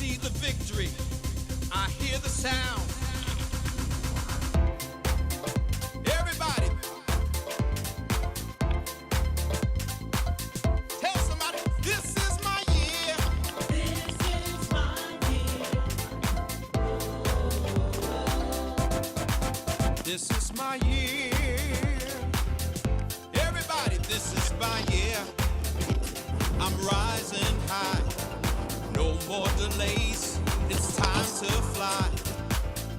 see the victory. I hear the sound. Everybody, tell somebody, this is my year. This is my year. This is my year. Everybody, this is my year. I'm rising high. No more delays. It's time to fly.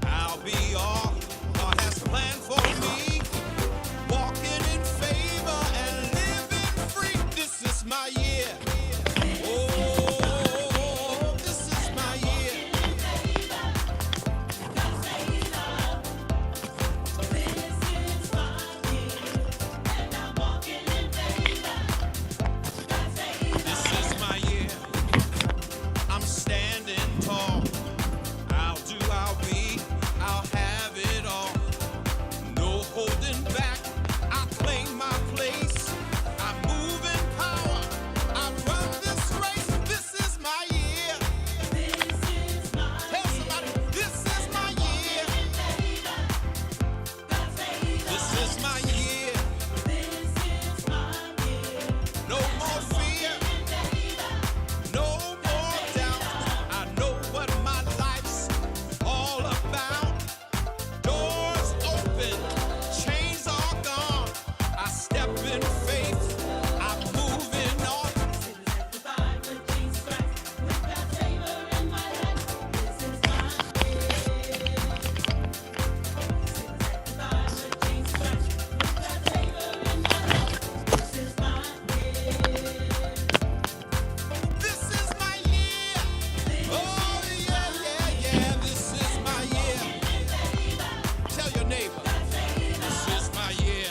I'll be all God has planned for me. Walking in favor and living free. This is my year. Oh, this is my year. This is my year. I'm standing tall. I'll do, I'll be, I'll have it all. No holding back. I claim my place. I move in power. I run this race. This is my year. Tell somebody, this is my year. This is my year. No more fear. No more doubt. I know what my life's all about. Doors open, chains are gone. I step in faith. I'm moving on. This is my year. Oh yeah, yeah, yeah. This is my year. Tell your neighbor, this is my year.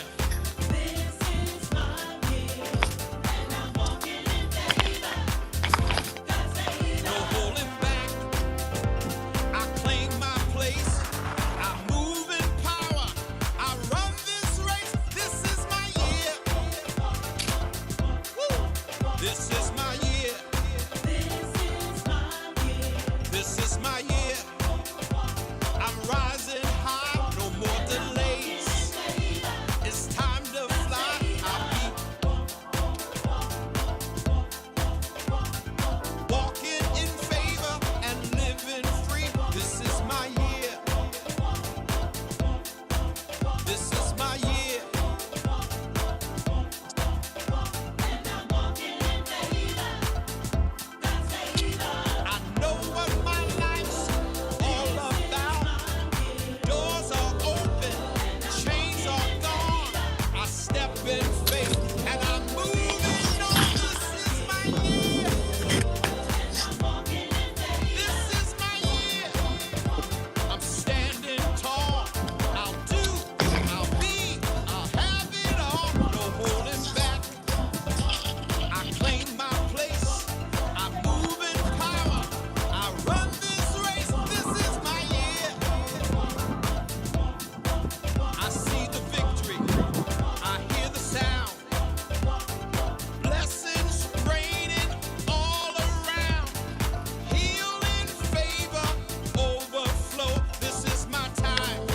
No holding back. I claim my place. I move in power. I run this race. This is my year. Woo. This is my year. This is my year. I'm rising high. No more delays. It's time to fly. I'll be walking in favor and living free. This is my year. This is my year. I know what my life's all about. Doors are open, chains are gone. I step in faith and I'm moving on. This is my year. This is my year. I'm standing tall. I'll do, I'll be, I'll have it all. No holding back. I claim my place. I move in power. I run this race. This is my year. I see the victory. I hear the sound. Blessings raining all around. Healing, favor, overflow. This is my time.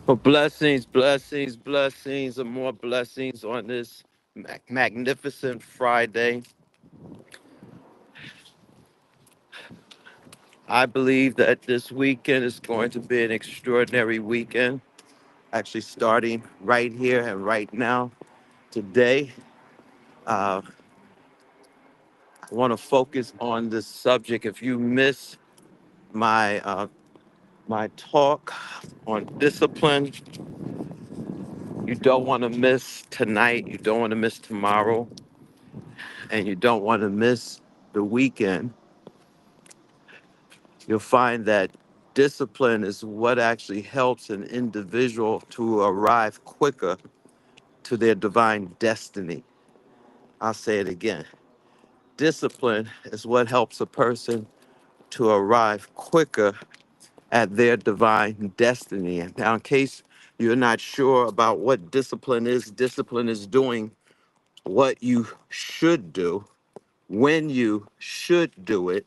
For blessings, blessings, blessings, and more blessings on this magnificent Friday. I believe that this weekend is going to be an extraordinary weekend, actually starting right here and right now. Today, I want to focus on this subject. If you miss my talk on discipline, you don't want to miss tonight, you don't want to miss tomorrow, and you don't want to miss the weekend. You'll find that discipline is what actually helps an individual to arrive quicker to their divine destiny. I'll say it again. Discipline is what helps a person to arrive quicker at their divine destiny. And now, in case you're not sure about what discipline is doing what you should do, when you should do it,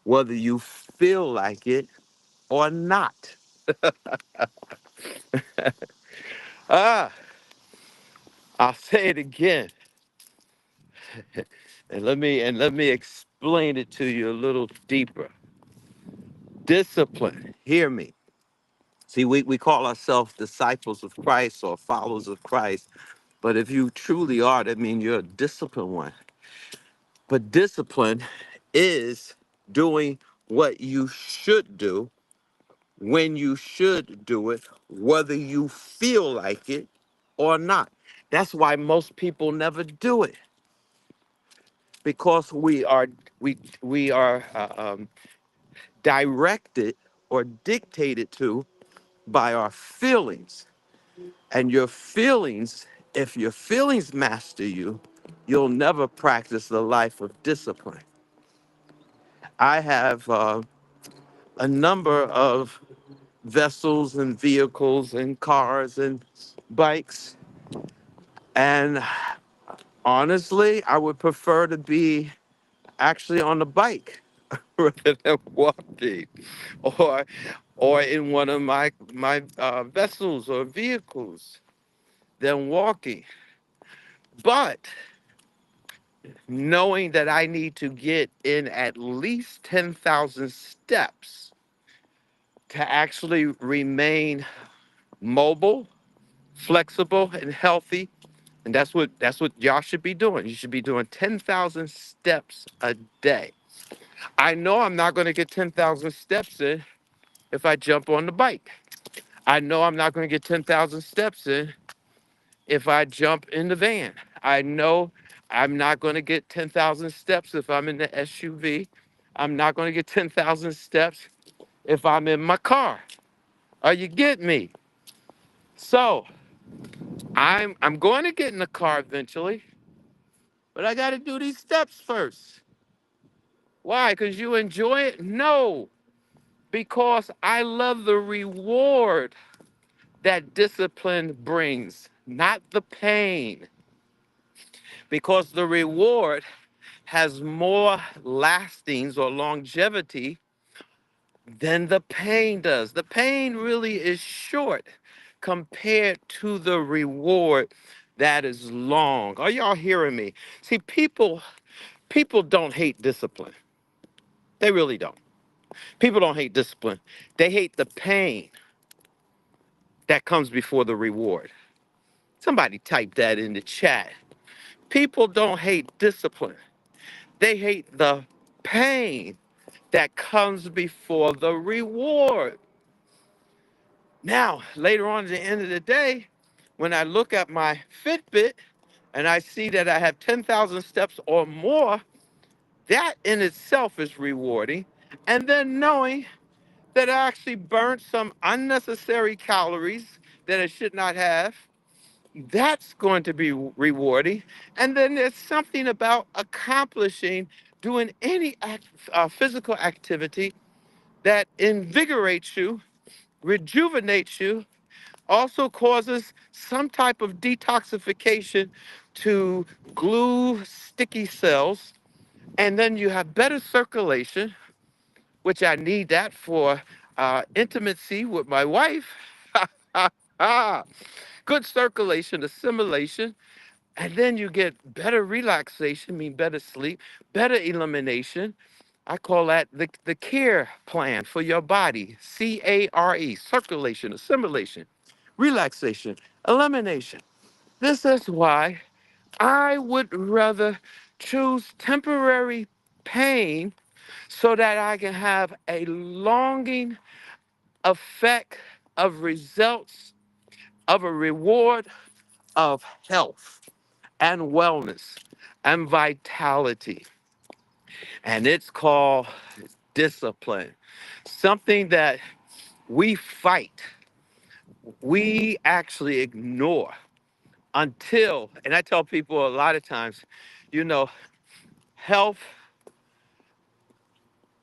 whether you feel like it or not. Ah, I'll say it again. And let me explain it to you a little deeper. Discipline, hear me. See, we call ourselves disciples of Christ or followers of Christ, but if you truly are, that means you're a disciplined one. But discipline is doing what you should do when you should do it, whether you feel like it or not. That's why most people never do it, because we are directed or dictated to by our feelings. And your feelings, if your feelings master you, you'll never practice the life of discipline. I have a number of vessels and vehicles and cars and bikes. And honestly, I would prefer to be actually on the bike rather than walking, or or in one of my vessels or vehicles than walking. But knowing that I need to get in at least 10,000 steps to actually remain mobile, flexible, and healthy. And that's what y'all should be doing. You should be doing 10,000 steps a day. I know I'm not going to get 10,000 steps in if I jump on the bike. I know I'm not going to get 10,000 steps in if I jump in the van. I know I'm not going to get 10,000 steps if I'm in the SUV. I'm not going to get 10,000 steps if I'm in my car. Are you getting me? So I'm going to get in the car eventually, but I got to do these steps first. Why? Because you enjoy it? No, because I love the reward that discipline brings, not the pain. Because the reward has more lastings or longevity than the pain does. The pain really is short compared to the reward that is long. Are y'all hearing me? See, people don't hate discipline. They really don't. People don't hate discipline. They hate the pain that comes before the reward. Somebody type that in the chat. People don't hate discipline. They hate the pain that comes before the reward. Now, later on at the end of the day, when I look at my Fitbit and I see that I have 10,000 steps or more, that in itself is rewarding. And then knowing that I actually burnt some unnecessary calories that I should not have, that's going to be rewarding. And then there's something about accomplishing, doing any physical activity that invigorates you, rejuvenates you, also causes some type of detoxification to glue sticky cells. And then you have better circulation, which I need that for intimacy with my wife. Good circulation, assimilation. And then you get better relaxation, mean better sleep, better elimination. I call that the care plan for your body. CARE, circulation, assimilation, relaxation, elimination. This is why I would rather choose temporary pain so that I can have a longing effect of results of a reward of health and wellness and vitality. And it's called discipline. Something that we fight, we actually ignore until, and I tell people a lot of times, you know, health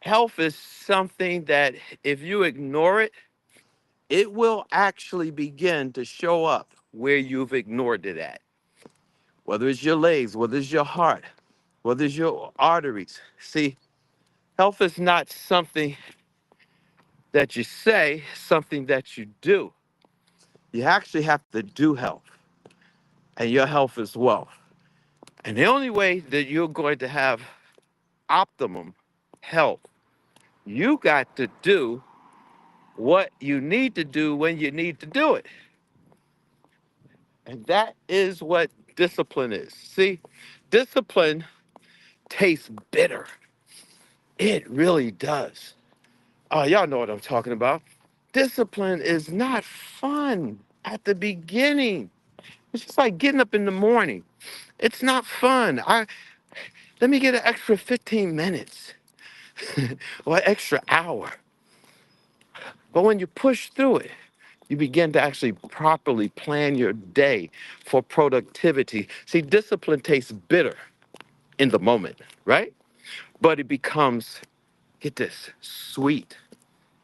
Health is something that if you ignore it, it will actually begin to show up where you've ignored it at. Whether it's your legs, whether it's your heart, whether it's your arteries. See, health is not something that you say, something that you do. You actually have to do health, and your health is wealth. And the only way that you're going to have optimum health, you got to do what you need to do when you need to do it. And that is what discipline is. See, discipline tastes bitter. It really does. Oh, y'all know what I'm talking about. Discipline is not fun at the beginning. It's just like getting up in the morning. It's not fun. Let me get an extra 15 minutes or an extra hour. But when you push through it, you begin to actually properly plan your day for productivity. See, discipline tastes bitter in the moment, right? But it becomes, get this, sweet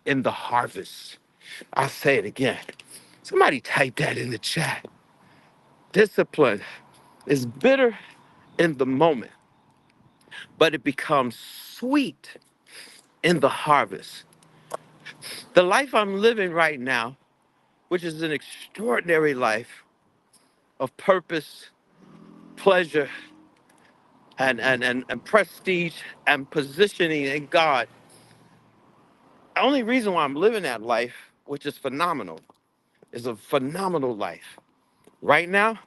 in the harvest. I'll say it again. Somebody type that in the chat. Discipline is bitter in the moment, but it becomes sweet in the harvest. The life I'm living right now, which is an extraordinary life of purpose, pleasure, and prestige and positioning in God. The only reason why I'm living that life, which is phenomenal, is a phenomenal life. Right now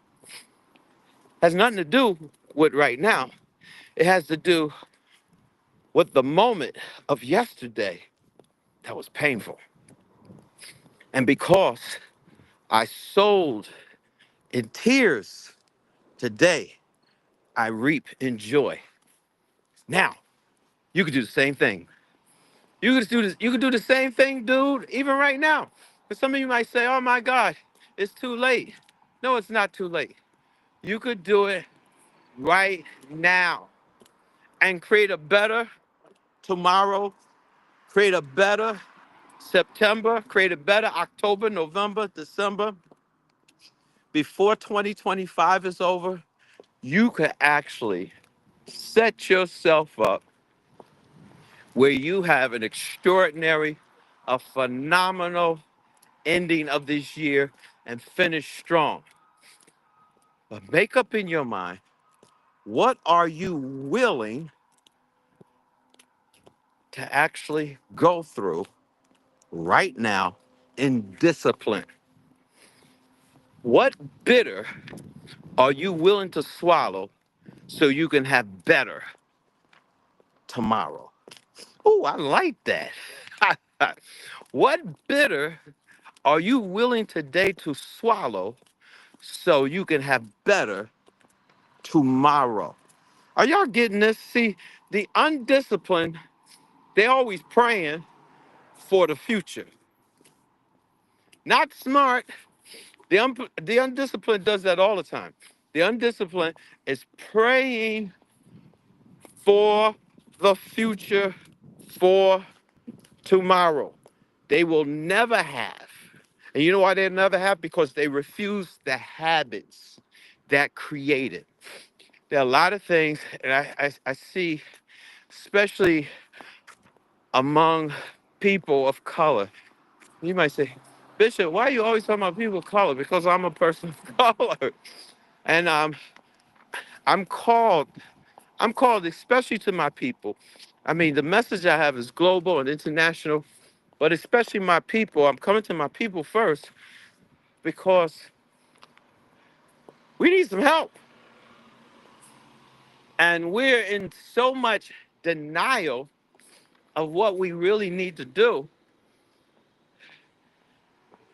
has nothing to do with right now. It has to do with the moment of yesterday that was painful. And because I sold in tears today, I reap in joy. Now, you could do the same thing. You could do this, you could do the same thing, dude, even right now. But some of you might say, oh my God, it's too late. No, it's not too late. You could do it right now and create a better tomorrow, create a better September, create a better October, November, December. Before 2025 is over, you could actually set yourself up where you have an extraordinary, a phenomenal ending of this year and finish strong. But make up in your mind, what are you willing to actually go through right now in discipline? What bitter are you willing to swallow so you can have better tomorrow? Oh, I like that. What bitter are you willing today to swallow so you can have better tomorrow? Are y'all getting this? See, the undisciplined, they're always praying for the future. Not smart. The undisciplined does that all the time. The undisciplined is praying for the future, for tomorrow. They will never have. And you know why they never have? Because they refuse the habits that created. There are a lot of things, and I see, especially among people of color. You might say, Bishop, why are you always talking about people of color? Because I'm a person of color. And I'm called, I'm called especially to my people. I mean, the message I have is global and international, but especially my people. I'm coming to my people first because we need some help. And we're in so much denial of what we really need to do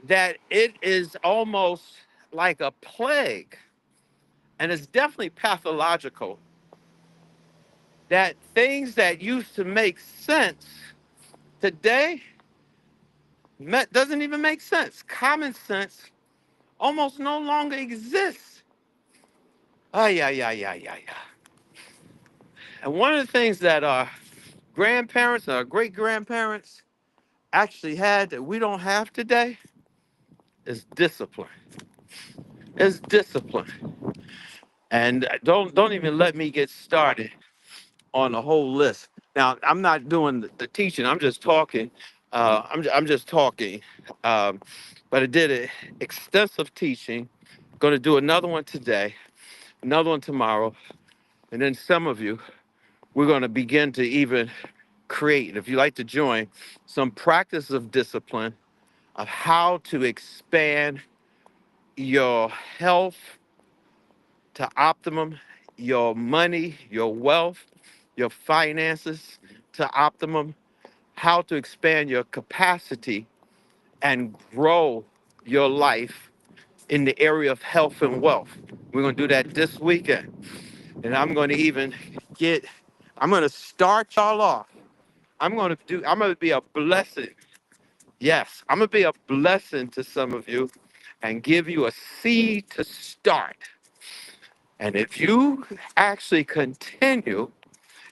that it is almost like a plague. And it's definitely pathological that things that used to make sense today doesn't even make sense. Common sense almost no longer exists. Ah, yeah, yeah, yeah, yeah, yeah. And one of the things that are grandparents or great grandparents actually had that we don't have today is discipline. It's discipline. And don't even let me get started on the whole list. Now, I'm not doing the teaching. I'm just talking. I'm just talking. Um, but I did an extensive teaching. Going to do another one today, another one tomorrow, and then some of you, we're going to begin to even create, if you like to join, some practice of discipline of how to expand your health to optimum, your money, your wealth, your finances to optimum, how to expand your capacity and grow your life in the area of health and wealth. We're going to do that this weekend. And I'm going to even I'm going to start y'all off. I'm going to be a blessing. Yes, I'm going to be a blessing to some of you and give you a seed to start. And if you actually continue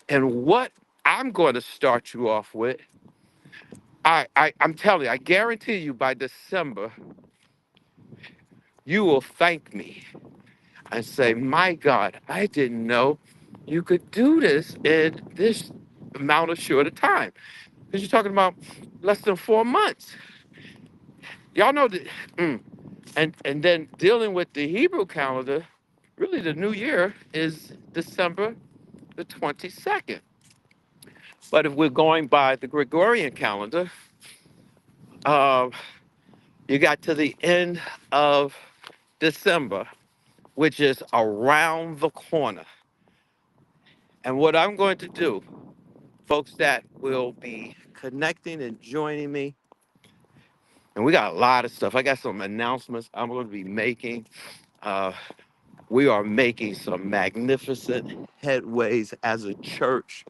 in what I'm going to start you off with, I'm telling you, I guarantee you by December, you will thank me and say, my God, I didn't know you could do this in this amount of short of time. Because you're talking about less than 4 months. Y'all know that. And then dealing with the Hebrew calendar, really the new year is December the 22nd. But if we're going by the Gregorian calendar, uh, you got to the end of December, which is around the corner. And what I'm going to do, folks that will be connecting and joining me, and we got a lot of stuff. I got some announcements I'm going to be making. Uh, we are making some magnificent headways as a church.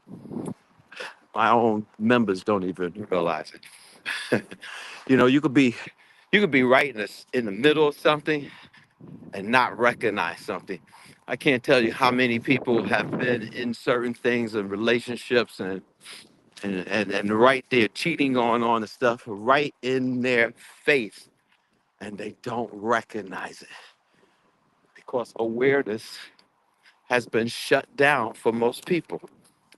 My own members don't even realize it. You could be right in the middle of something and not recognize something. I can't tell you how many people have been in certain things and relationships and right there cheating on and stuff right in their face and they don't recognize it because awareness has been shut down for most people.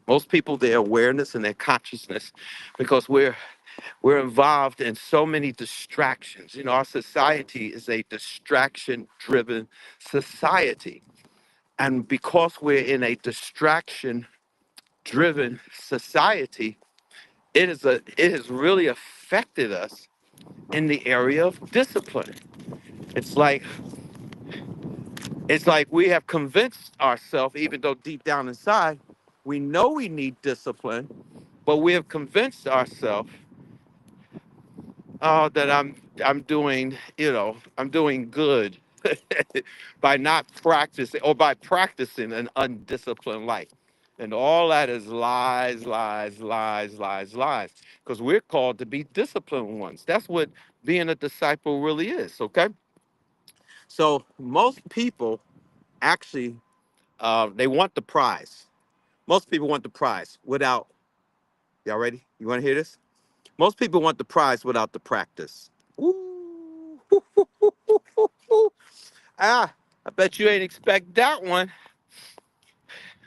Most people, their awareness and their consciousness, because we're involved in so many distractions. You know, our society is a distraction-driven society. And because we're in a distraction-driven society, it has really affected us in the area of discipline. It's like it's like we have convinced ourselves, even though deep down inside, we know we need discipline, but we have convinced ourselves that I'm doing, I'm doing good by not practicing or by practicing an undisciplined life. And all that is lies, lies, lies, lies, lies. Because we're called to be disciplined ones. That's what being a disciple really is, okay? So most people actually, they want the prize. Most people want the prize without, y'all ready? You want to hear this? Most people want the prize without the practice. Ooh. Ah, I bet you ain't expect that one.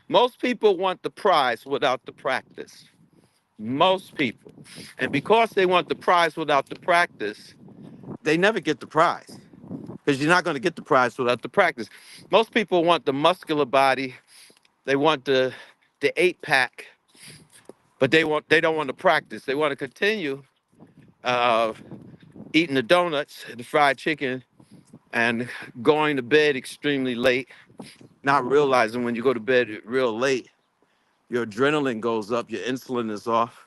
Most people want the prize without the practice. Most people. And because they want the prize without the practice, they never get the prize. Because you're not going to get the prize without the practice. Most people want the muscular body, they want the 8-pack, but they don't want to practice. They want to continue uh, eating the donuts, the fried chicken, and going to bed extremely late, not realizing when you go to bed real late, your adrenaline goes up, your insulin is off,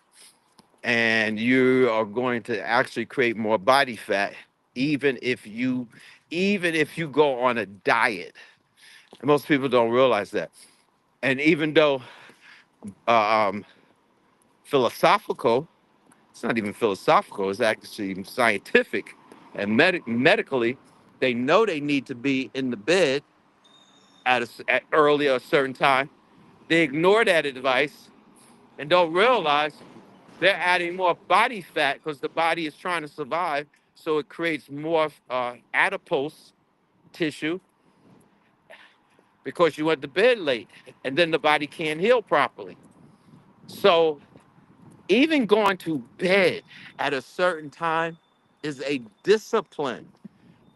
and you are going to actually create more body fat, even if you go on a diet. And most people don't realize that. And even though uh, um, philosophical, it's not even philosophical, it's actually scientific and medically, they know they need to be in the bed at early or a certain time. They ignore that advice and don't realize they're adding more body fat because the body is trying to survive. So it creates more adipose tissue because you went to bed late, and then the body can't heal properly. So even going to bed at a certain time is a discipline,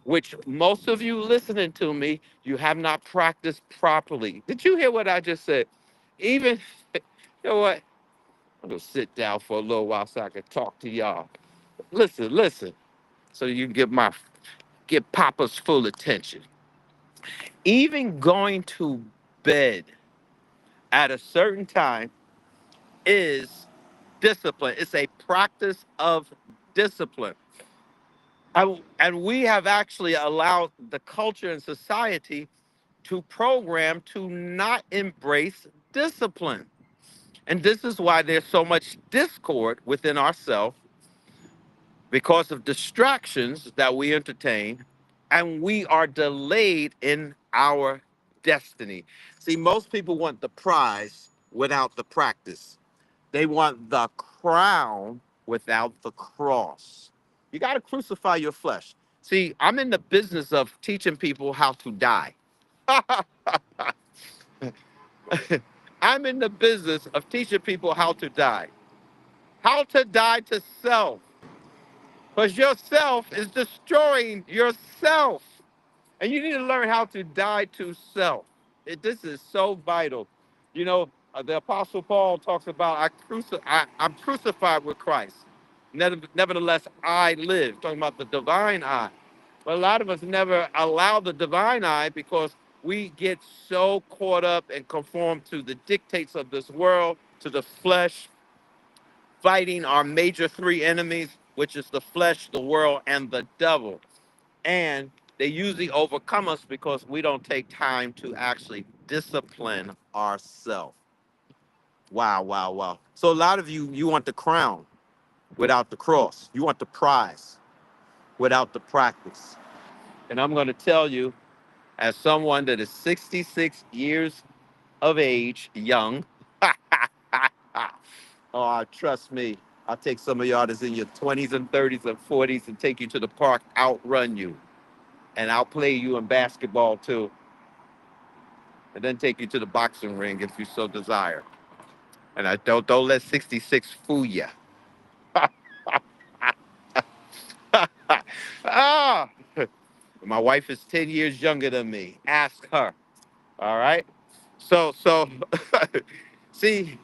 which most of you listening to me, you have not practiced properly. Did you hear what I just said? Even, you know what? I'm gonna sit down for a little while so I can talk to y'all. Listen, listen, so you can get Papa's full attention. Even going to bed at a certain time is discipline. It's a practice of discipline. And we have actually allowed the culture and society to program to not embrace discipline. And this is why there's so much discord within ourselves because of distractions that we entertain, and we are delayed in our destiny. See, most people want the prize without the practice. They want the crown without the cross. You got to crucify your flesh. See, I'm in the business of teaching people how to die. I'm in the business of teaching people how to die. How to die to self. Because yourself is destroying yourself. And you need to learn how to die to self. This is so vital. You know, the Apostle Paul talks about, I'm crucified with Christ. Nevertheless, I live, talking about the divine I. But a lot of us never allow the divine I because we get so caught up and conform to the dictates of this world, to the flesh, fighting our major three enemies, which is the flesh, the world, and the devil. And they usually overcome us because we don't take time to actually discipline ourselves. Wow, wow, wow. So a lot of you, you want the crown without the cross. You want the prize without the practice. And I'm going to tell you, as someone that is 66 years of age, young, oh, trust me, I'll take some of y'all that's in your 20s and 30s and 40s and take you to the park, outrun you. And I'll play you in basketball too, and then take you to the boxing ring if you so desire. And I don't let 66 fool you. Ah, my wife is 10 years younger than me. Ask her. All right. So see,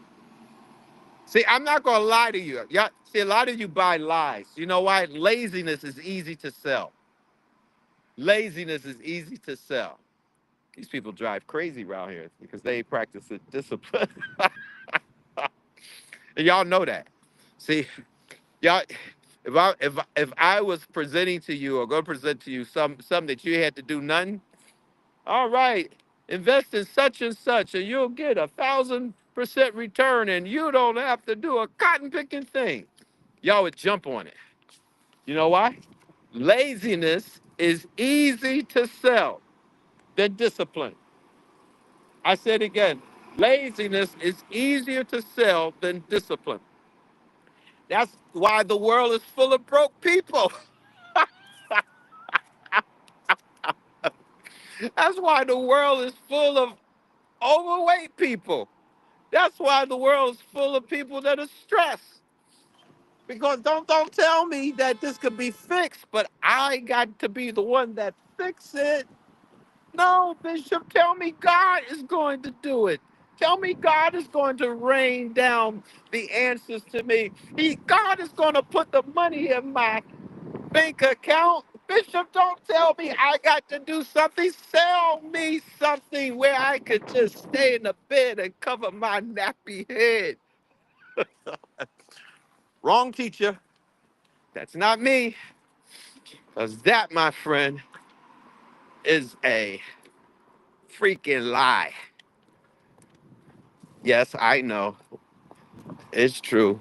I'm not gonna lie to you. Yeah, see, a lot of you buy lies. You know why? Laziness is easy to sell. Laziness is easy to sell. These people drive crazy around here because they practice a discipline. And y'all know that. See, y'all, if I was presenting to you or going to present to you some that you had to do nothing, all right, invest in such and such, and you'll get 1,000% return, and you don't have to do a cotton picking thing. Y'all would jump on it. You know why? Laziness is easy to sell than discipline. I said again, laziness is easier to sell than discipline. That's why the world is full of broke people. That's why the world is full of overweight people. That's why the world is full of people that are stressed. Because don't tell me that this could be fixed, but I got to be the one that fix it. No, Bishop, tell me God is going to do it. Tell me God is going to rain down the answers to me. God is going to put the money in my bank account. Bishop, don't tell me I got to do something. Sell me something where I could just stay in the bed and cover my nappy head. Wrong teacher. That's not me. Because that, my friend, is a freaking lie. Yes, I know. It's true.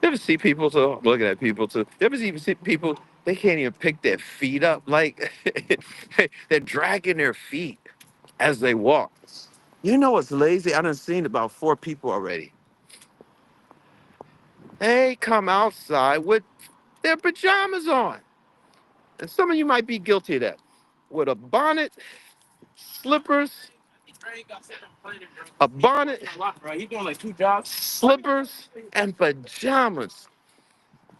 You ever see people, so I'm looking at people too. You ever see people, they can't even pick their feet up? Like, they're dragging their feet as they walk. You know what's lazy? I done seen about 4 people already. They come outside with their pajamas on. And some of you might be guilty of that. With a bonnet, slippers, a bonnet, slippers, and pajamas.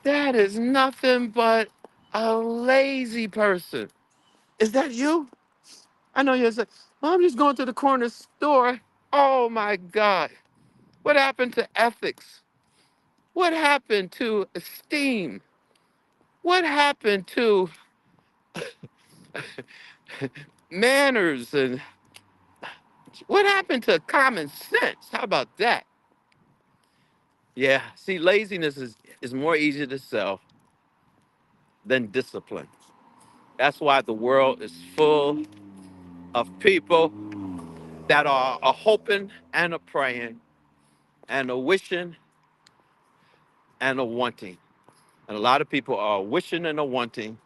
That is nothing but a lazy person. Is that you? I know you're saying, well, I'm just going to the corner store. Oh my God. What happened to ethics? What happened to esteem? What happened to manners? And what happened to common sense? How about that? Yeah, see, laziness is more easy to sell than discipline. That's why the world is full of people that are a hoping and a praying and a wishing and a wanting. And a lot of people are wishing and a wanting.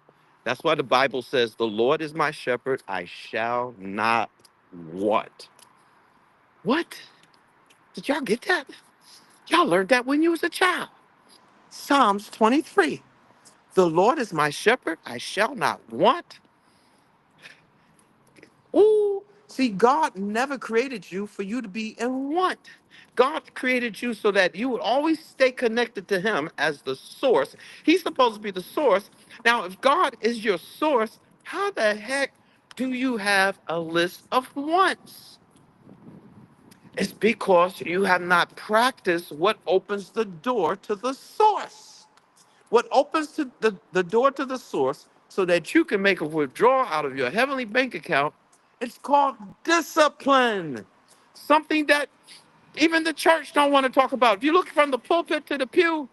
That's why the Bible says, the Lord is my shepherd, I shall not want. What? Did y'all get that? Y'all learned that when you was a child. Psalms 23. The Lord is my shepherd, I shall not want. Ooh, see, God never created you for you to be in want. God created you so that you would always stay connected to Him as the source. He's supposed to be the source. Now, if God is your source, how the heck do you have a list of wants? It's because you have not practiced what opens the door to the source. What opens to the door to the source so that you can make a withdrawal out of your heavenly bank account, it's called discipline. Something that even the church don't want to talk about. If you look from the pulpit to the pew,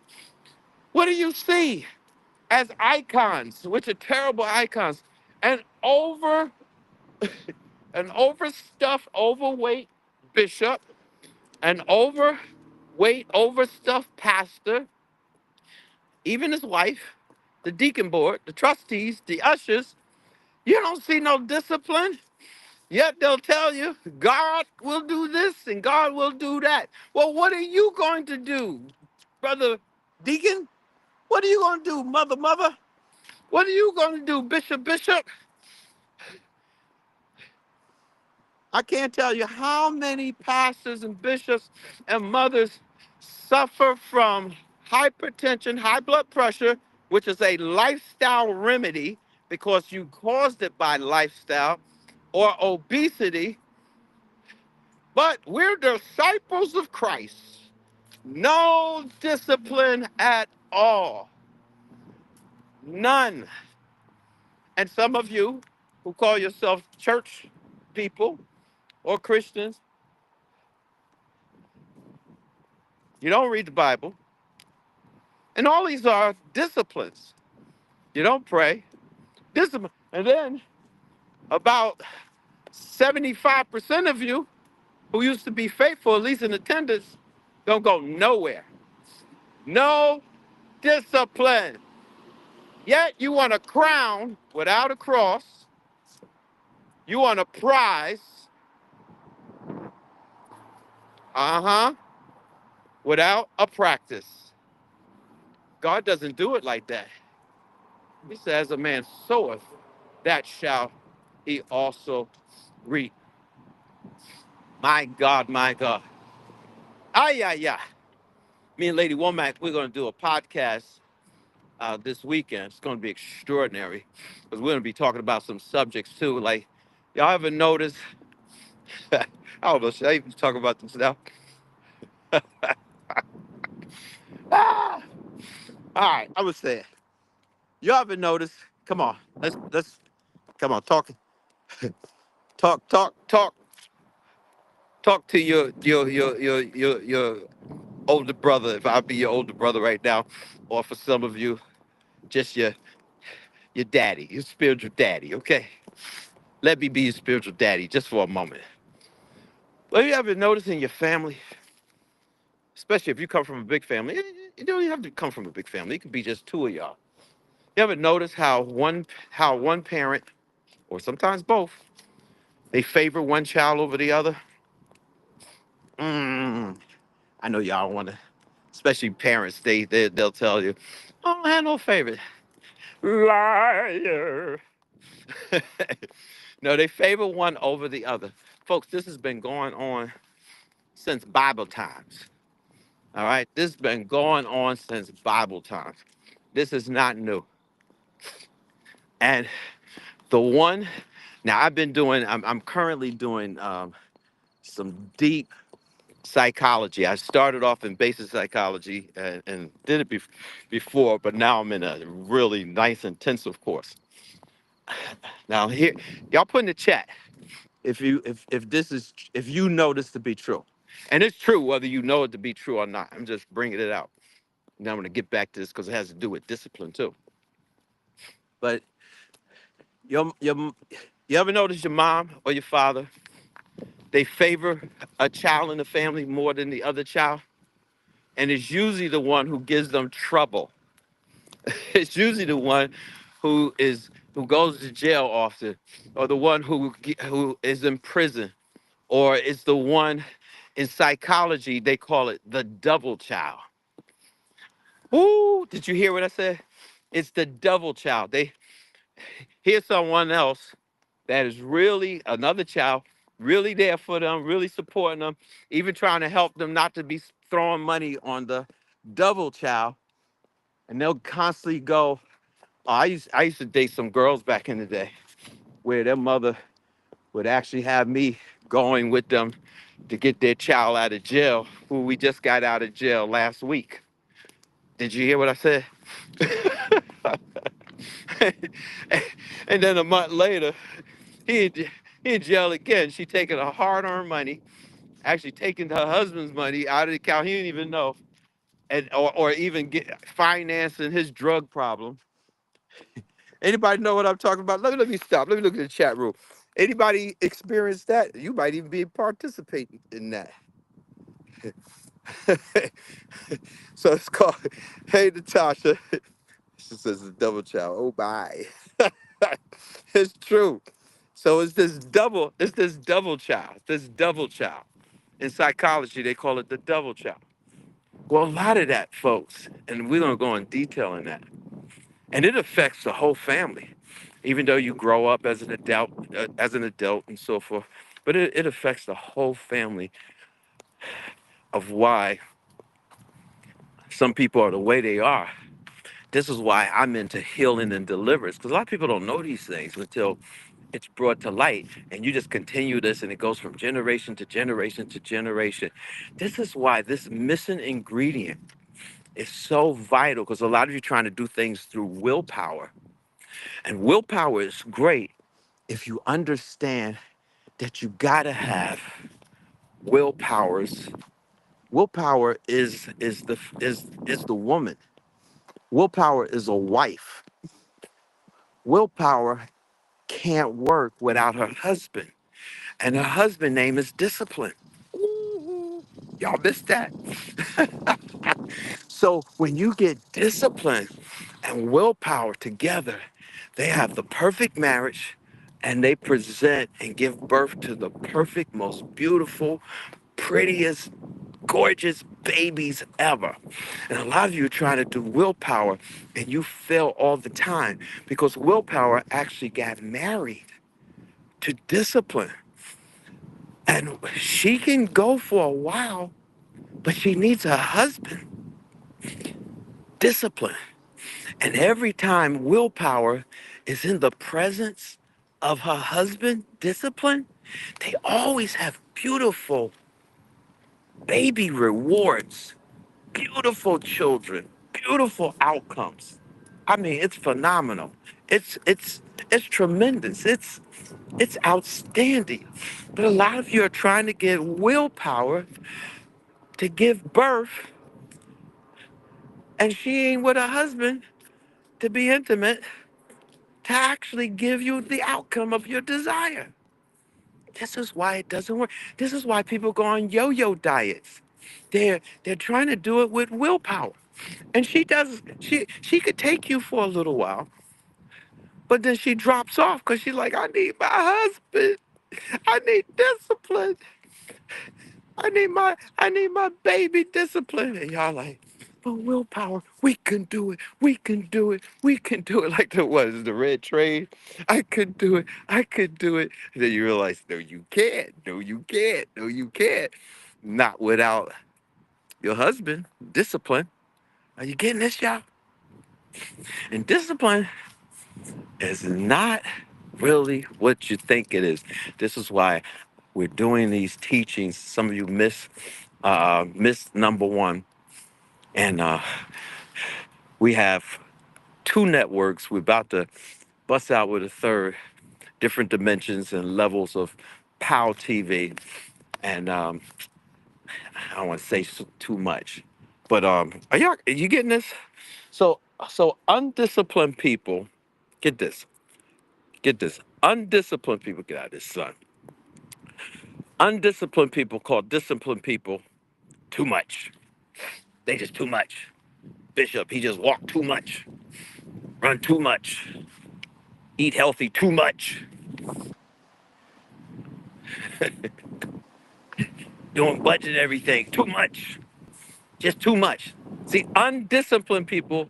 what do you see as icons, which are terrible icons? An overstuffed, overweight bishop, an overweight, overstuffed pastor, even his wife, the deacon board, the trustees, the ushers. You don't see no discipline. Yet they'll tell you God will do this and God will do that. Well, what are you going to do, brother deacon? What are you going to do, mother? What are you going to do, bishop? I can't tell you how many pastors and bishops and mothers suffer from hypertension, high blood pressure, which is a lifestyle remedy because you caused it by lifestyle, or obesity. But we're disciples of Christ. No discipline at all. None. And some of you who call yourself church people or Christians, you don't read the Bible. And all these are disciplines. You don't pray. Discipline. And then about 75% of you who used to be faithful, at least in attendance, don't go nowhere. No discipline. Yet you want a crown without a cross. You want a prize, without a practice. God doesn't do it like that. He says, a man soweth, that shall he also reap. My God, my God. Ay, ay, ay. Me and Lady Womack, we're going to do a podcast this weekend. It's going to be extraordinary because we're going to be talking about some subjects too. Like, y'all ever notice? I don't know, should I even talk about this now? Ah! All right, I would say it. Y'all ever notice? Come on, let's come on, talk talk to your older brother. If I'll be your older brother right now, or for some of you, just your daddy, your spiritual daddy. Okay, let me be your spiritual daddy just for a moment. Well, you ever notice in your family, especially if you come from a big family, you don't even have to come from a big family. It could be just two of y'all. You ever notice how one parent, or sometimes both, they favor one child over the other? I know y'all want to, especially parents, they'll tell you, I don't have no favorite. Liar. No, they favor one over the other. Folks, this has been going on since Bible times. All right, this has been going on since Bible times. This is not new. And the one, now I'm currently doing some deep psychology. I started off in basic psychology and did it before, but now I'm in a really nice intensive course. Now here, y'all put in the chat if you know this to be true, and it's true whether you know it to be true or not. I'm just bringing it out. Now I'm gonna get back to this because it has to do with discipline too. But you ever notice your mom or your father, they favor a child in the family more than the other child, and it's usually the one who gives them trouble. It's usually the one who goes to jail often, or the one who is in prison, or it's the one in psychology they call it the double child. Ooh, did you hear what I said? It's the double child. They hear someone else that is really another child, really there for them, really supporting them, even trying to help them not to be throwing money on the double child, and they'll constantly go. Oh, I used to date some girls back in the day where their mother would actually have me going with them to get their child out of jail, who we just got out of jail last week. Did you hear what I said? And then a month later, he in jail again. She taking her hard-earned money, actually taking her husband's money out of the account. He didn't even know, and or even financing his drug problem. Anybody know what I'm talking about? Let me stop. Let me look at the chat room. Anybody experience that? You might even be participating in that. So it's called, hey, Natasha. She says it's double child. Oh, bye. It's true. So it's this double child, this double child. In psychology, they call it the double child. Well, a lot of that, folks, and we're going to go in detail in that. And it affects the whole family, even though you grow up as an adult and so forth. But it affects the whole family of why some people are the way they are. This is why I'm into healing and deliverance, because a lot of people don't know these things until it's brought to light, and you just continue this, and it goes from generation to generation to generation. This is why this missing ingredient is so vital, because a lot of you trying to do things through willpower, and willpower is great if you understand that you gotta have willpowers. Willpower is the woman. Willpower is a wife. Willpower can't work without her husband, and her husband name is discipline. Ooh, y'all missed that. So when you get discipline and willpower together, they have the perfect marriage, and they present and give birth to the perfect, most beautiful, prettiest, gorgeous babies ever. And a lot of you are trying to do willpower, and you fail all the time because willpower actually got married to discipline. And she can go for a while, but she needs a husband, discipline. And every time willpower is in the presence of her husband, discipline, they always have beautiful baby rewards, beautiful children, beautiful outcomes. I mean, it's phenomenal. It's tremendous. It's outstanding. But a lot of you are trying to get willpower to give birth, and she ain't with her husband to be intimate, to actually give you the outcome of your desire. This is why it doesn't work. This is why people go on yo-yo diets. They're trying to do it with willpower. And she could take you for a little while, but then she drops off because she's like, I need my husband. I need discipline. I need my baby discipline. And y'all like, but willpower, we can do it. We can do it. We can do it. Like the was the red train. I could do it. I could do it. And then you realize, no, you can't. No, you can't. No, you can't. Not without your husband. Discipline. Are you getting this, y'all? And discipline is not really what you think it is. This is why we're doing these teachings. Some of you missed number one, and we have two networks. We're about to bust out with a third, different dimensions and levels of POW TV. And I don't want to say too much, but are you getting this? So undisciplined people, get this, get this. Undisciplined people, get out of this, son. Undisciplined people call disciplined people too much. They just too much. Bishop, he just walked too much, run too much, eat healthy too much, doing budget and everything too much, just too much. See, undisciplined people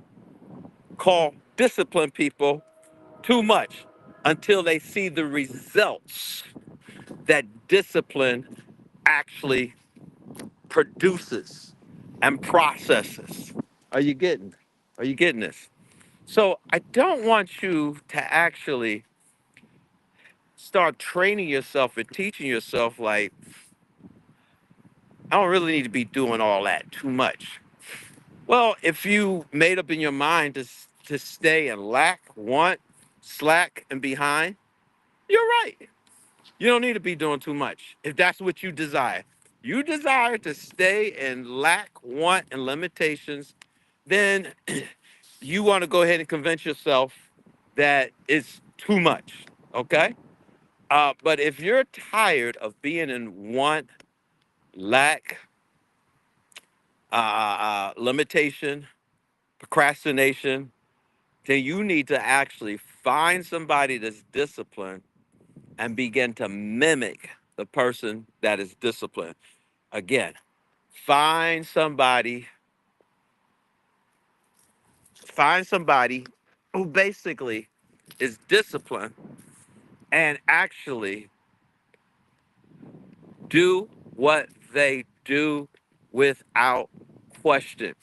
call disciplined people too much until they see the results that discipline actually produces and processes. Are you getting? Are you getting this? So I don't want you to actually start training yourself and teaching yourself like, I don't really need to be doing all that too much. Well, if you made up in your mind to stay in lack, want, slack, and behind, you're right. You don't need to be doing too much if that's what you desire. You desire to stay in lack, want, and limitations, then you want to go ahead and convince yourself that it's too much. Okay? But if you're tired of being in want, lack, limitation, procrastination, then you need to actually find somebody that's disciplined and begin to mimic the person that is disciplined. Again, find somebody, find somebody who basically is disciplined and actually do what they do without question.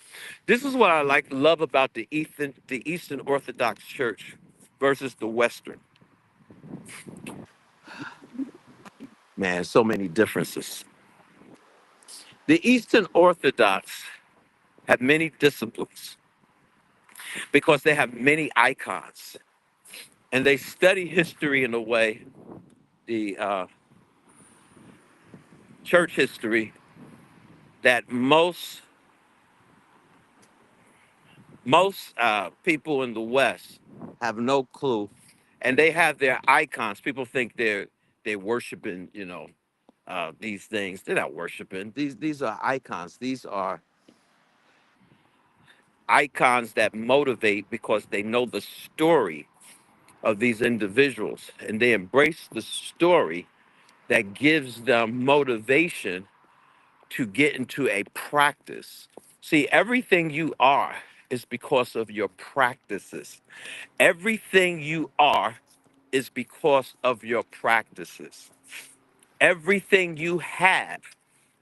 This is what I love about the Eastern Orthodox Church versus the Western. Man, so many differences. The Eastern Orthodox have many disciplines because they have many icons, and they study history in a way, the church history, that most people in the West have no clue, and they have their icons. People think they're worshiping, these things. They're not worshiping. These are icons. These are icons that motivate because they know the story of these individuals, and they embrace the story that gives them motivation to get into a practice. See, everything you are is because of your practices. Everything you are is because of your practices. Everything you have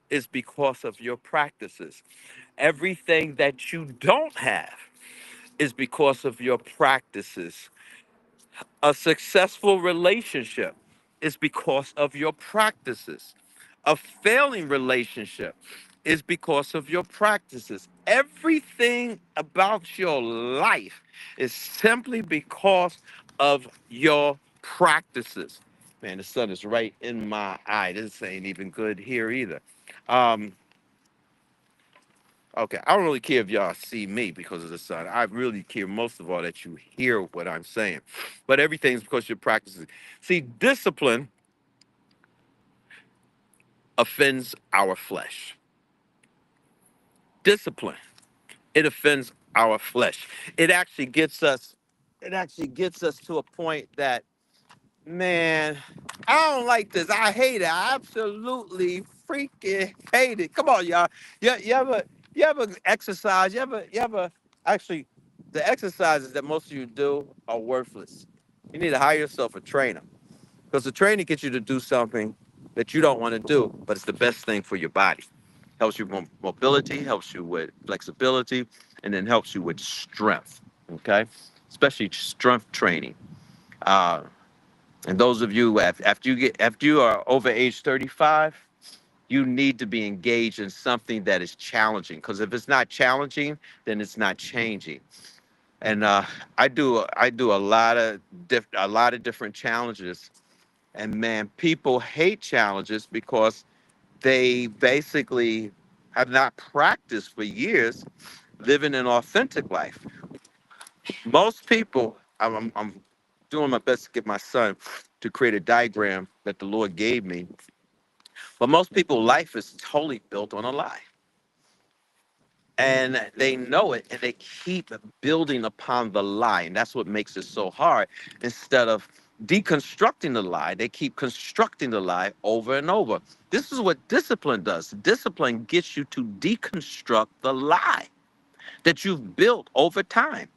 is because of your practices. Everything that you don't have is because of your practices. A successful relationship is because of your practices. A failing relationship is because of your practices. Everything about your life is simply because of your practices. Man, the sun is right in my eye. This ain't even good here either. Um, Okay, I don't really care if y'all see me because of the sun. I really care most of all that you hear what I'm saying. But everything's because you're practicing. See, discipline offends our flesh. Discipline, it offends our flesh. It actually gets us, it actually gets us to a point that, man, I don't like this. I hate it. I absolutely freaking hate it. Come on, y'all. You ever exercise? You ever actually the exercises that most of you do are worthless. You need to hire yourself a trainer. Because the training gets you to do something that you don't want to do, but it's the best thing for your body. Helps you with mobility, helps you with flexibility, and then helps you with strength. Okay, especially strength training. Uh, and those of you after you are over age 35, you need to be engaged in something that is challenging. Because if it's not challenging, then it's not changing. And I do a lot of different challenges. And man, people hate challenges because they basically have not practiced for years living an authentic life. Most people, I'm doing my best to get my son to create a diagram that the Lord gave me, but most people, life is totally built on a lie. And they know it and they keep building upon the lie. And that's what makes it so hard. Instead of deconstructing the lie, they keep constructing the lie over and over. This is what discipline does. Discipline gets you to deconstruct the lie that you've built over time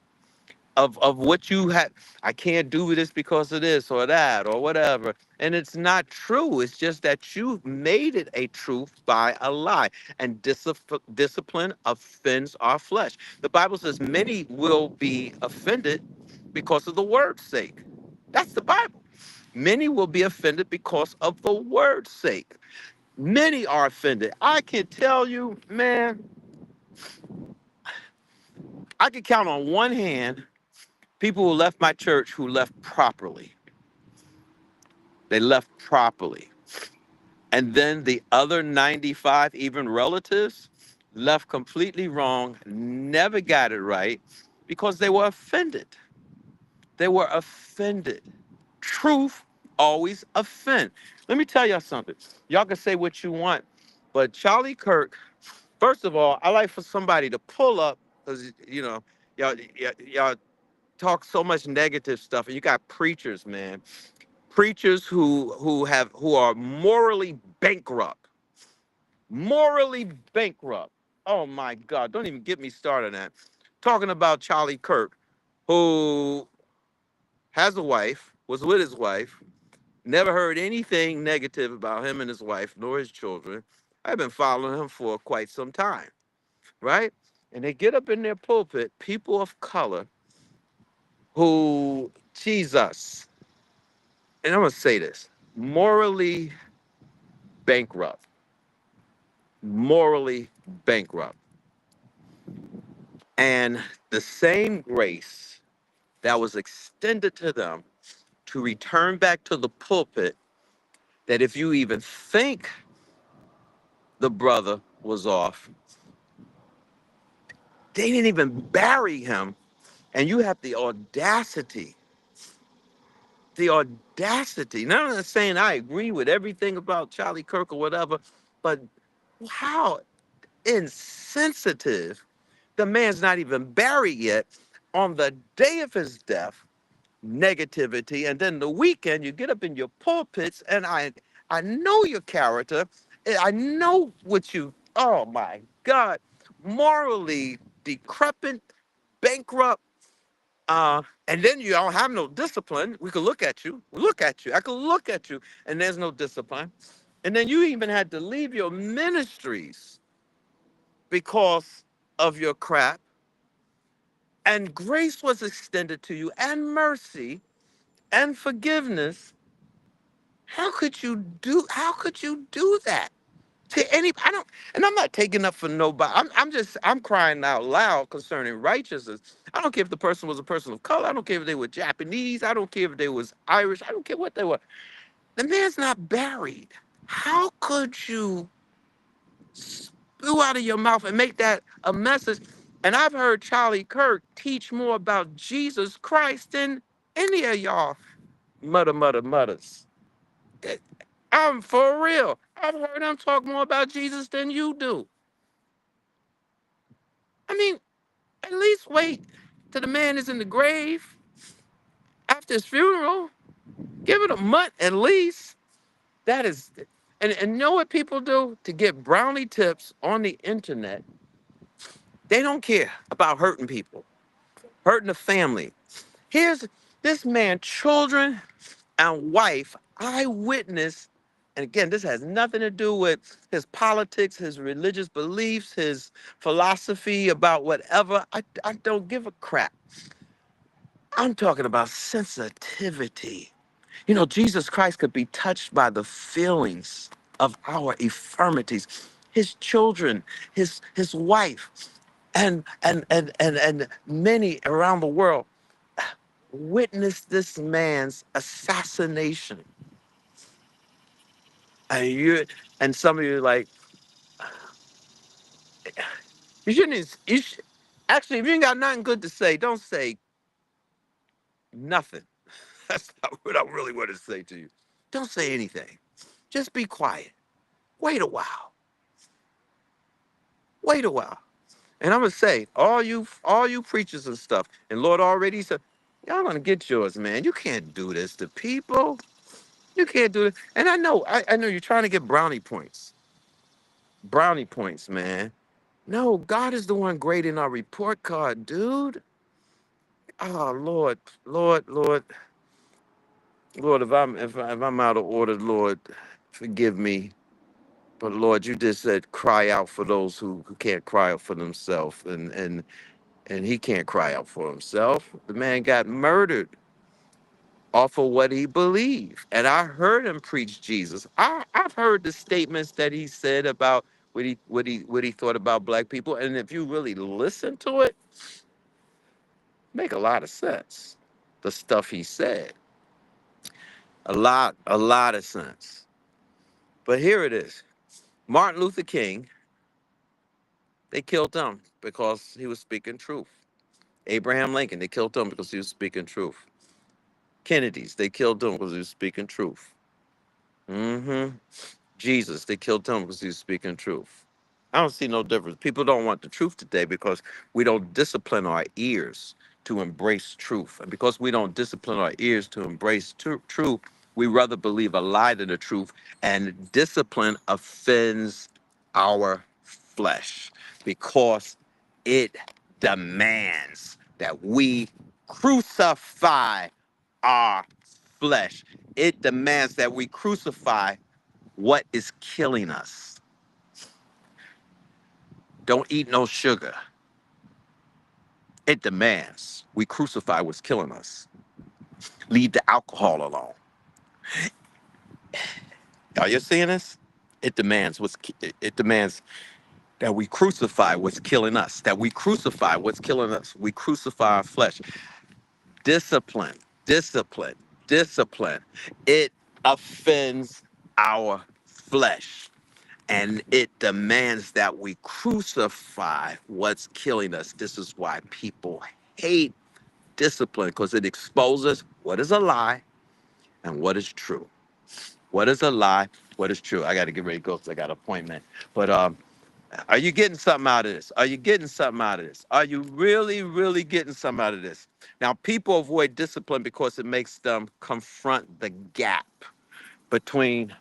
of what you had. I can't do this because of this or that or whatever. And it's not true. It's just that you made it a truth by a lie. And discipline offends our flesh. The Bible says many will be offended because of the word's sake. That's the Bible. Many will be offended because of the word's sake. Many are offended. I can tell you, man, I can count on one hand people who left my church who left properly. They left properly. And then the other 95, even relatives, left completely wrong, never got it right because they were offended. They were offended. Truth always offend. Let me tell y'all something. Y'all can say what you want, but Charlie Kirk, first of all, I like for somebody to pull up because, y'all talk so much negative stuff, and you got preachers, man. Preachers who are morally bankrupt. Oh my God! Don't even get me started on that. Talking about Charlie Kirk, who has a wife, was with his wife, never heard anything negative about him and his wife, nor his children. I've been following him for quite some time, right? And they get up in their pulpit, people of color, who Jesus, and I'm gonna say this, morally bankrupt, morally bankrupt. And the same grace that was extended to them to return back to the pulpit, that if you even think the brother was off, they didn't even bury him. And you have the audacity. Now, I'm not saying I agree with everything about Charlie Kirk or whatever, but how insensitive. The man's not even buried yet. On the day of his death, negativity, and then the weekend you get up in your pulpits, and I know your character. I know what you. Oh my God, morally decrepit, bankrupt. And then you don't have no discipline. We could look at you. Look at you. I could look at you, and there's no discipline. And then you even had to leave your ministries because of your crap. And grace was extended to you, and mercy and forgiveness. How could you do that to any? I don't, and I'm not taking up for nobody. I'm crying out loud concerning righteousness. I don't care if the person was a person of color. I don't care if they were Japanese. I don't care if they was Irish. I don't care what they were. The man's not buried. How could you spew out of your mouth and make that a message? And I've heard Charlie Kirk teach more about Jesus Christ than any of y'all mutters. I'm for real. I've heard him talk more about Jesus than you do. I mean, at least wait till the man is in the grave after his funeral. Give it a month at least. That is, And you know what people do to get brownie tips on the internet? They don't care about hurting people, hurting the family. Here's this man, children and wife, eyewitness. And again, this has nothing to do with his politics, his religious beliefs, his philosophy about whatever. I don't give a crap. I'm talking about sensitivity. You know, Jesus Christ could be touched by the feelings of our infirmities. His children, his wife, and many around the world witnessed this man's assassination. And you and some of you are like, you shouldn't actually, if you ain't got nothing good to say, don't say nothing. That's not what I really want to say to you. Don't say anything. Just be quiet. Wait a while. Wait a while. And I'm gonna say, all you preachers and stuff, and Lord already said, y'all gonna get yours, man. You can't do this to people. You can't do it. And I know you're trying to get brownie points. Brownie points, man. No, God is the one grading our report card, dude. Oh Lord, Lord, Lord, Lord, if I'm out of order, Lord, forgive me. But Lord, you just said cry out for those who can't cry out for themselves. And he can't cry out for himself. The man got murdered off of what he believed. And I heard him preach Jesus. I've heard the statements that he said about what he thought about black people. And if you really listen to it, make a lot of sense. The stuff he said. A lot of sense. But here it is. Martin Luther King, they killed him because he was speaking truth. Abraham Lincoln, they killed him because he was speaking truth. Kennedy's, they killed him because he was speaking truth. Mm-hmm. Jesus, they killed him because he was speaking truth. I don't see no difference. People don't want the truth today because we don't discipline our ears to embrace truth. And because we don't discipline our ears to embrace truth, we rather believe a lie than the truth. And discipline offends our flesh because it demands that we crucify our flesh. It demands that we crucify what is killing us. Don't eat no sugar. It demands we crucify what's killing us. Leave the alcohol alone. Are you seeing this? It demands that we crucify what's killing us. That we crucify what's killing us. We crucify our flesh. Discipline, discipline, discipline. It offends our flesh. And it demands that we crucify what's killing us. This is why people hate discipline, because it exposes what is a lie and what is true. What is a lie? What is true? I got to get ready to go because I got an appointment. But are you getting something out of this? Are you getting something out of this? Are you really, really getting something out of this? Now, people avoid discipline because it makes them confront the gap between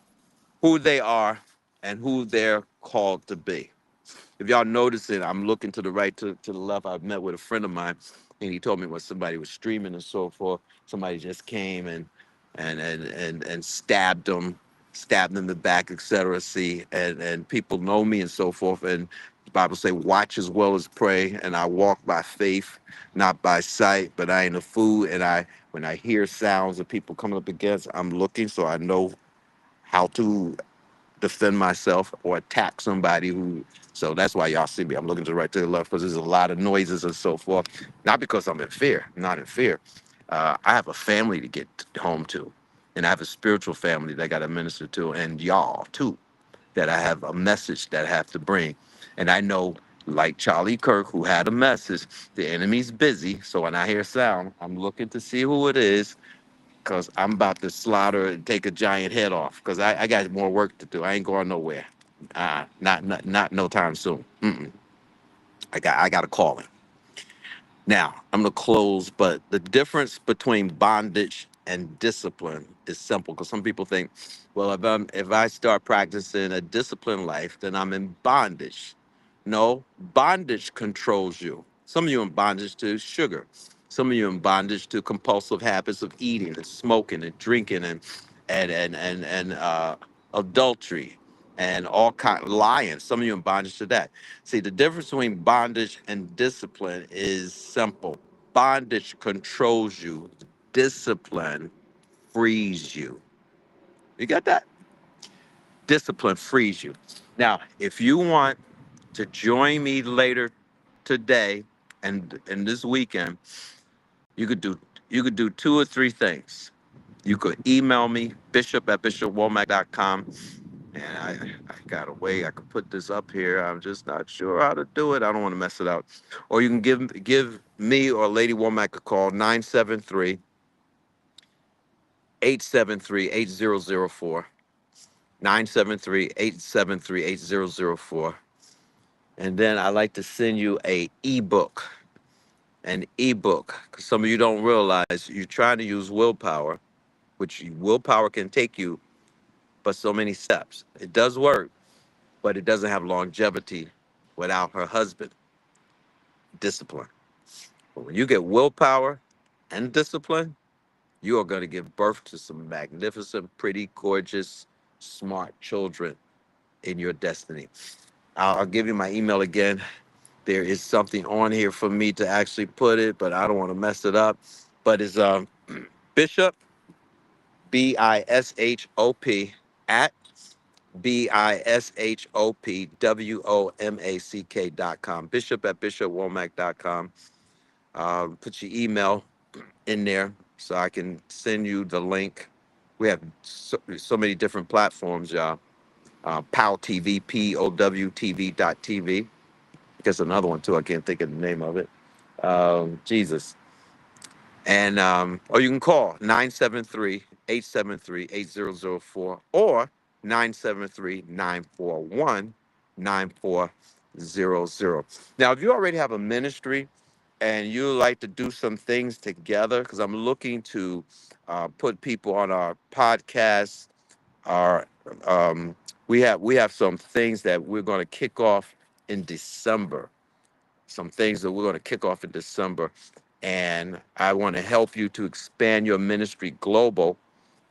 who they are and who they're called to be. If y'all notice it, I'm looking to the right, to the left. I've met with a friend of mine, and he told me when somebody was streaming and so forth, somebody just came and stabbed him in the back, etc. See, and people know me and so forth. And the Bible say, watch as well as pray. And I walk by faith, not by sight. But I ain't a fool. And when I hear sounds of people coming up against, I'm looking so I know how to defend myself or attack somebody who. So that's why y'all see me. I'm looking to the right, to the left, because there's a lot of noises and so forth. Not because I'm in fear. I'm not in fear. I have a family to get home to, and I have a spiritual family that I got to minister to, and y'all too, that I have a message that I have to bring. And I know, like Charlie Kirk, who had a message, the enemy's busy. So when I hear sound, I'm looking to see who it is, because I'm about to slaughter and take a giant head off, because I got more work to do. I ain't going nowhere. Not no time soon. Mm-mm. I got a calling. Now, I'm going to close, but the difference between bondage and discipline is simple, because some people think, well, if I start practicing a disciplined life, then I'm in bondage. No, bondage controls you. Some of you in bondage to sugar. Some of you in bondage to compulsive habits of eating and smoking and drinking and adultery and all kind lying. Some of you in bondage to that. See, the difference between bondage and discipline is simple. Bondage controls you. Discipline frees you. You got that? Discipline frees you. Now, if you want to join me later today and this weekend, you could do two or three things. You could email me, bishop@bishopwomack.com. And I got a way I could put this up here. I'm just not sure how to do it. I don't want to mess it up. Or you can give me or Lady Womack a call, 973-873-8004. 973-873-8004. And then I like to send you an ebook. 'Cause some of you don't realize you're trying to use willpower, which willpower can take you, but so many steps. It does work, but it doesn't have longevity without her husband, discipline. But when you get willpower and discipline, you are going to give birth to some magnificent, pretty, gorgeous, smart children in your destiny. I'll give you my email again. There is something on here for me to actually put it, but I don't want to mess it up. But it's Bishop, BISHOP, at BISHOPWOMACK.com. Bishop@bishopwomack.com. Put your email in there so I can send you the link. We have so many different platforms, y'all. POW TV, POWTV.tv. Guess another one too. I can't think of the name of it. Jesus. And or you can call 973-873-8004 or 973-941-9400. Now, if you already have a ministry and you like to do some things together, because I'm looking to put people on our podcast, our we have some things that we're going to kick off in December. Some things that we're going to kick off in December. And I want to help you to expand your ministry global.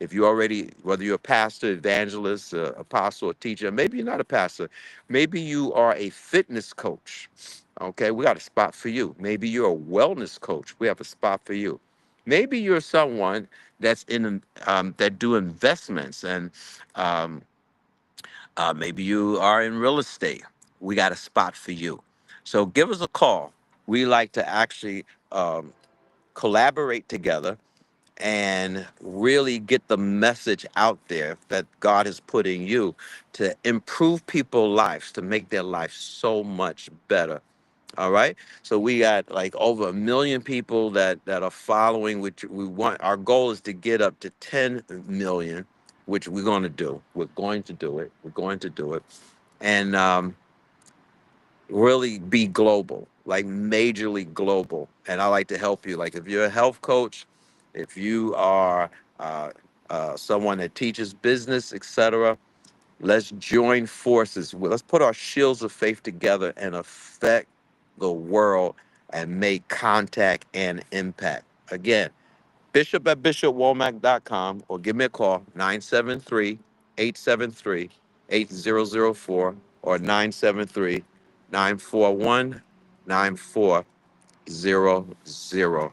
If you already, whether you're a pastor, evangelist, apostle, or teacher, maybe you're not a pastor, maybe you are a fitness coach. Okay, we got a spot for you. Maybe you're a wellness coach. We have a spot for you. Maybe you're someone that's in that do investments, and um, maybe you are in real estate. We got a spot for you. So give us a call. We like to actually collaborate together and really get the message out there that God has put in you to improve people's lives, to make their life so much better. All right. So we got like over 1 million people that are following, which we want. Our goal is to get up to 10 million, which we're going to do. We're going to do it. We're going to do it. And really be global, like majorly global. And I like to help you. Like if you're a health coach, if you are someone that teaches business, etc., let's join forces. Let's put our shields of faith together and affect the world and make contact and impact. Again, bishop@bishopwomack.com or give me a call, 973-873-8004 or 973-941-9400.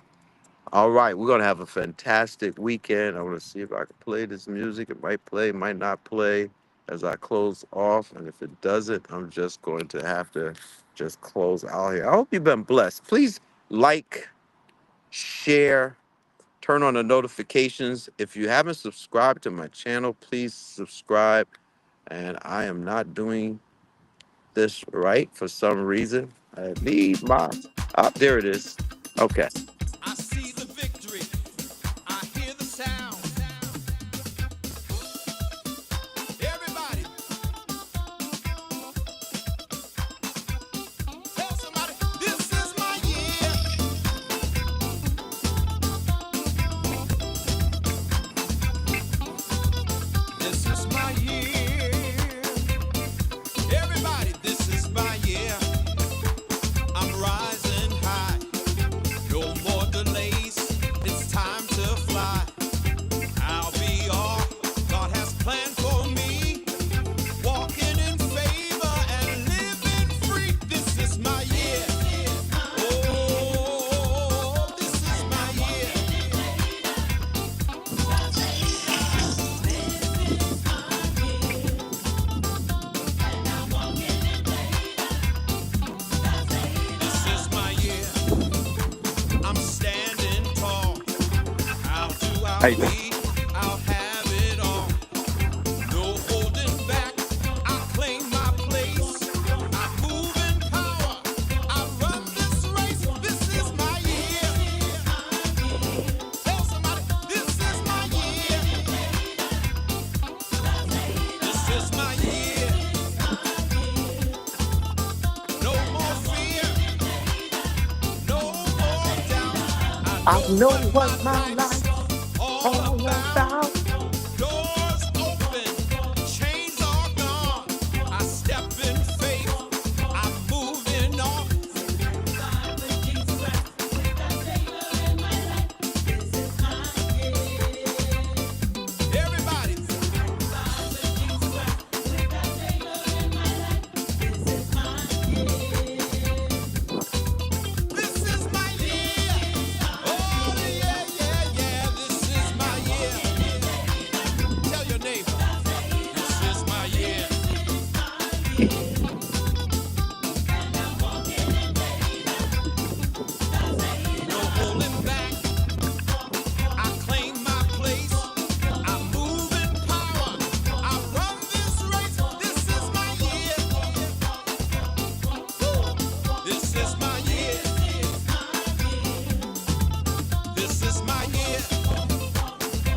All right, we're gonna have a fantastic weekend. I want to see if I can play this music. It might play, might not play as I close off. And if it doesn't, I'm just going to have to just close out here. I hope you've been blessed. Please like, share, turn on the notifications. If you haven't subscribed to my channel, please subscribe. And I am not doing this right for some reason. I need my, there it is. Okay. I see the victory. I hear the sound. Everybody, tell somebody, this is my year. How you doing? I'll have it all. No holding back. I claim my place. I move in power. I run this race. This is my year. Tell somebody, this is my year. This is my year. No more fear. No more doubt. I I know know what what my my life's life's all all about. about. Doors open, chains are gone. I step in faith. I'm moving on. Everybody, this is my year. Oh yeah, yeah, yeah. This is my year. Tell your neighbor, this is my year. No holding back. I claim my place. I move in power. I run this race. This is my year. This is my year. This is my year.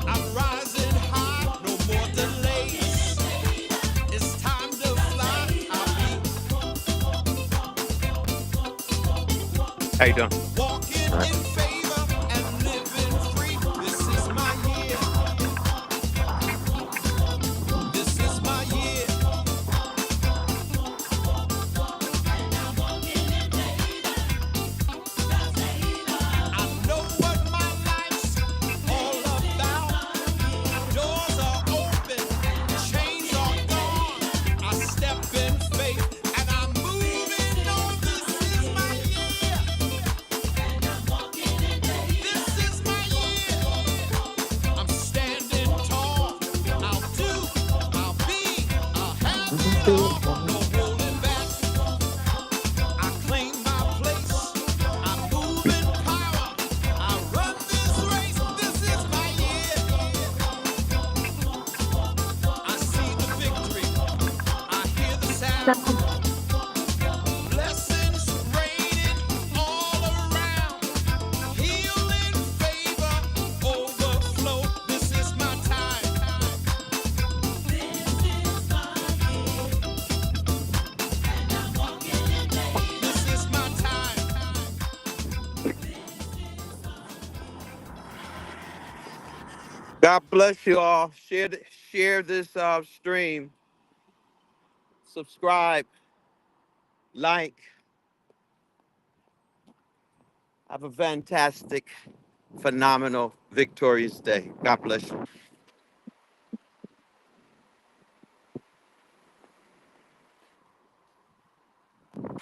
I'm rising high. No more delays. It's time to fly. I'll be How you doing? walking All right. in favor and living free. This is my year. This is my year. I know what my life's all about. Doors are open, chains are gone. I step in faith and I'm moving on. This is my year. This is my year. I'm standing tall. I'll do, I'll be, I'll have it all. No holding back. I claim my place. I move in power. I run this race. This is my year. I see the victory. I hear the sound. Blessings raining all around. Healing, favor, overflow. This is my time. This is my time. God bless you all. Share this stream. Subscribe. Like. Have a fantastic, phenomenal, victorious day. God bless you.